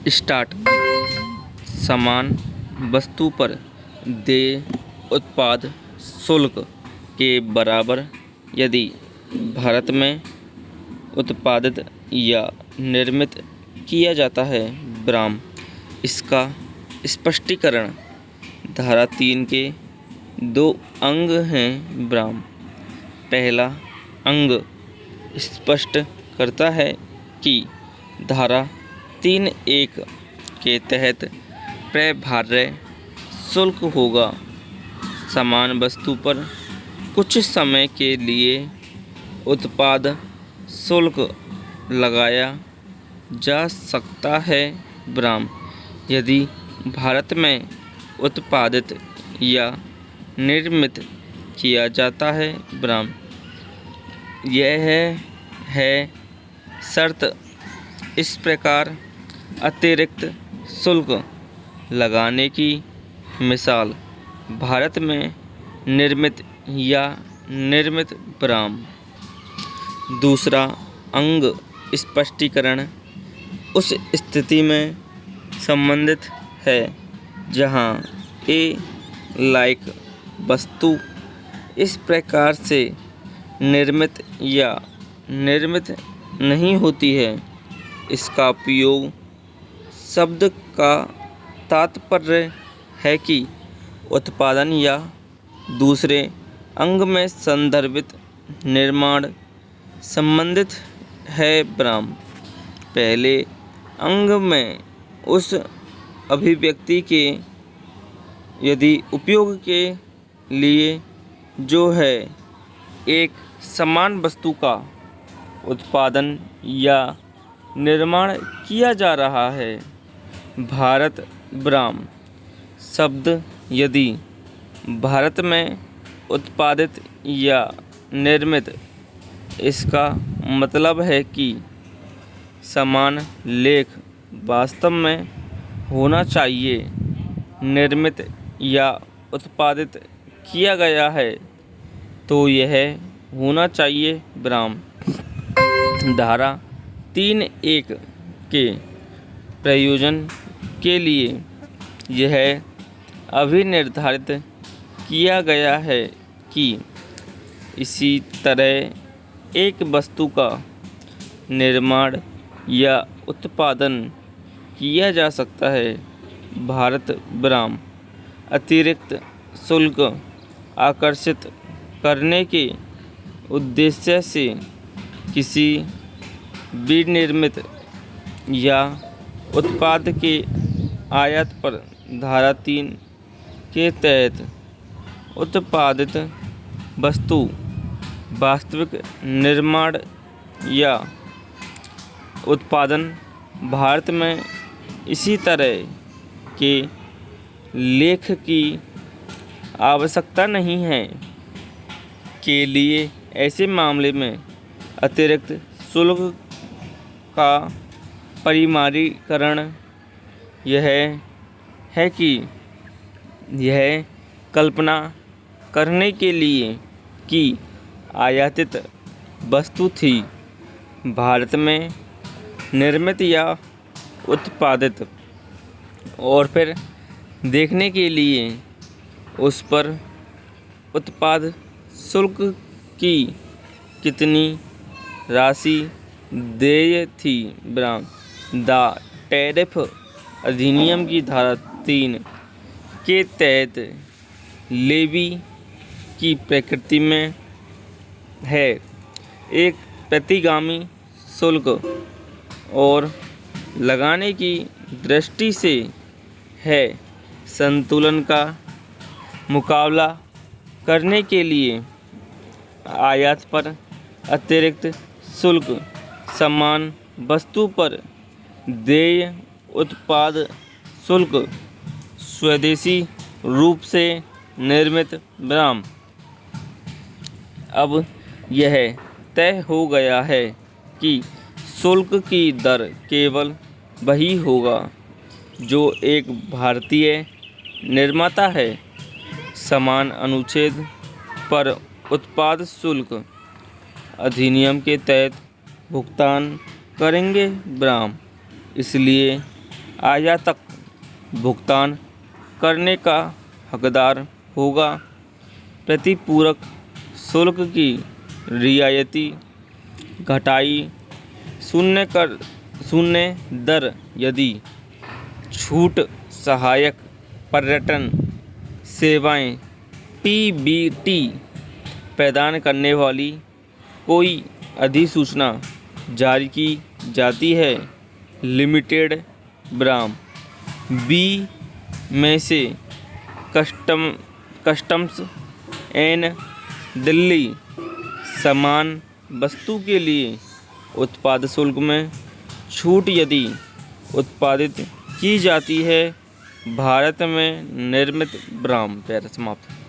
Start. समान वस्तु पर देय उत्पाद शुल्क के बराबर यदि भारत में उत्पादित या निर्मित किया जाता है। ब्राम। इसका स्पष्टीकरण धारा 3 के 2 अंग हैं। ब्राम। पहला अंग स्पष्ट करता है कि धारा 3(1) के तहत प्रभार्य शुल्क होगा। समान वस्तु पर कुछ समय के लिए उत्पाद शुल्क लगाया जा सकता है। ब्राम। यदि भारत में उत्पादित या निर्मित किया जाता है। ब्राम। यह है शर्त। इस प्रकार अतिरिक्त शुल्क लगाने की मिसाल भारत में निर्मित या निर्मित। ब्राम। दूसरा अंग स्पष्टीकरण उस स्थिति में संबंधित है जहाँ ए लायक वस्तु इस प्रकार से निर्मित या निर्मित नहीं होती है। इसका उपयोग शब्द का तात्पर्य है कि उत्पादन या दूसरे अंग में संदर्भित निर्माण संबंधित है। ब्राम। पहले अंग में उस अभिव्यक्ति के यदि उपयोग के लिए जो है एक समान वस्तु का उत्पादन या निर्माण किया जा रहा है। भारत। ब्राम। शब्द यदि भारत में उत्पादित या निर्मित इसका मतलब है कि समान लेख वास्तव में होना चाहिए। निर्मित या उत्पादित किया गया है तो यह होना चाहिए। ब्राम। धारा 3(1) के प्रयोजन के लिए यह अभिनिर्धारित किया गया है कि इसी तरह एक वस्तु का निर्माण या उत्पादन किया जा सकता है। भारत। ब्राम। अतिरिक्त शुल्क आकर्षित करने के उद्देश्य से किसी विनिर्मित या उत्पाद के आयात पर धारा 3 के तहत उत्पादित वस्तु वास्तविक निर्माण या उत्पादन भारत में इसी तरह के लेख की आवश्यकता नहीं है के लिए ऐसे मामले में अतिरिक्त शुल्क का परिमाणीकरण यह है कि यह कल्पना करने के लिए कि आयातित वस्तु थी भारत में निर्मित या उत्पादित और फिर देखने के लिए उस पर उत्पाद शुल्क की कितनी राशि देय थी। ब्राम। द टैरिफ अधिनियम की धारा 3 के तहत लेवी की प्रकृति में है एक प्रतिगामी शुल्क और लगाने की दृष्टि से है संतुलन का मुकाबला करने के लिए आयात पर अतिरिक्त शुल्क समान वस्तु पर देय उत्पाद शुल्क स्वदेशी रूप से निर्मित। ब्राम। अब यह तय हो गया है कि शुल्क की दर केवल वही होगा जो एक भारतीय निर्माता है समान अनुच्छेद पर उत्पाद शुल्क अधिनियम के तहत भुगतान करेंगे। ब्राम। इसलिए आयातक भुगतान करने का हकदार होगा। प्रतिपूरक शुल्क की रियायती घटाई शून्य दर यदि छूट सहायक पर्यटन सेवाएं पीबीटी प्रदान करने वाली कोई अधिसूचना जारी की जाती है। लिमिटेड ब्राम बी में से कस्टम्स एन दिल्ली समान वस्तु के लिए उत्पाद शुल्क में छूट यदि उत्पादित की जाती है भारत में निर्मित ब्राम। पैरा समाप्त।